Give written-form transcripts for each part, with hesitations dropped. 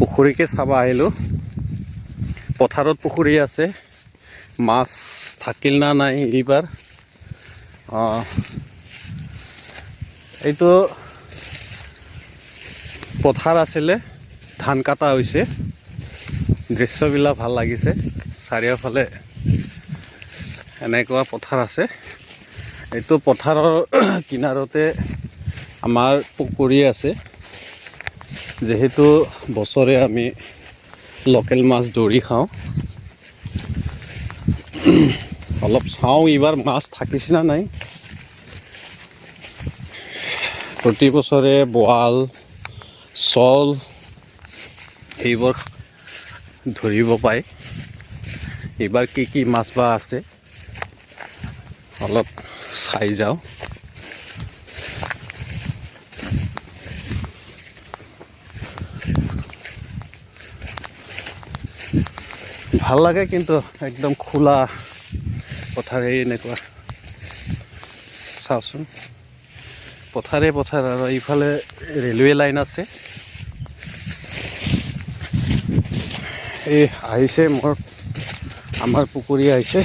পুখুৰীকে চাব আহিলোঁ। পথাৰত পুখুৰী আছে, মাছ থাকিল না নাই এইবাৰ। এইটো পথাৰ আছিলে, ধান কাটা হৈছে। দৃশ্যবিলাক ভাল লাগিছে, চাৰিওফালে এনেকুৱা পথাৰ আছে। এইটো পথাৰৰ কিনাৰতে আমাৰ পুখুৰী আছে। যিহেতু বছৰে আমি লোকেল মাছ ধৰি খাওঁ। অলপ চাওঁ এইবাৰ মাছ থাকিছে না নাই। প্ৰতি বছৰে বোৱাল, শল এইবোৰ ধৰিব পায়। এইবাৰ কি কি মাছ বা আছে অলপ চাই যাওঁ। ভাল লাগে কিন্তু একদম খোলা পথাৰে এনেকুৱা। চাওচোন পথাৰে পথাৰ, আৰু এইফালে ৰেলৱে লাইন আছে। এই আহিছে আমাৰ পুখুৰী আহিছে,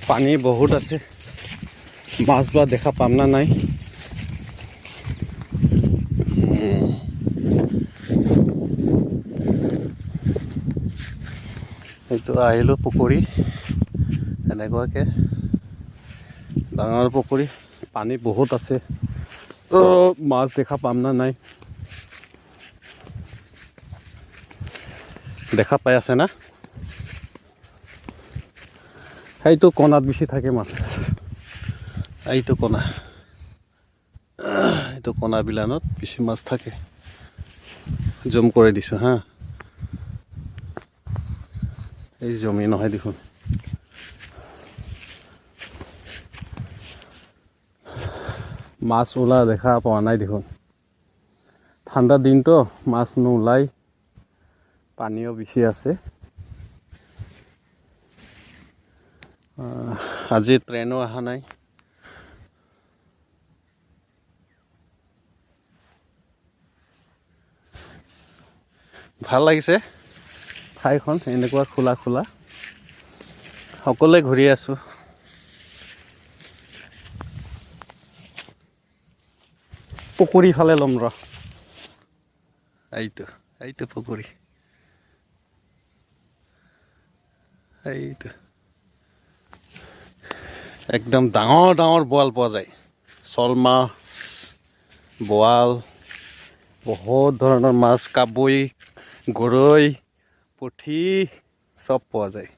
পানী বহুত আছে। মাছ বা দেখা পাম না নাই। এইটো আহিলোঁ পুখুৰী, এনেকুৱাকে ডাঙৰ পুখুৰী, পানী বহুত আছে। মাছ দেখা পাম না নাই। দেখা পাই আছে না? সেইটো কোণাত বেছি থাকে মাছ। এইটো কোণা বিলানত বেছি মাছ থাকে। জুম কৰি দিছোঁ হা। এই জমি নহয় দেখোন। মাছ ওলা দেখা পোৱা নাই দেখোন। ঠাণ্ডা দিনতো মাছ নোলাই, পানীও বেছি আছে। আজি ট্ৰেইনো অহা নাই। ভাল লাগিছে ঠাইখন, এনেকুৱা খোলা খোলা। সকলোৱে ঘূৰি আছোঁ। পুখুৰী ফালে ল'ম ৰ। এইটো পুখুৰী, এইটো একদম ডাঙৰ ডাঙৰ বোৱাল পোৱা যায়। শল মাছ, বোৱাল, বহুত ধৰণৰ মাছ, কাৱৈ, গৰৈ, পুঠি চব পোৱা যায়।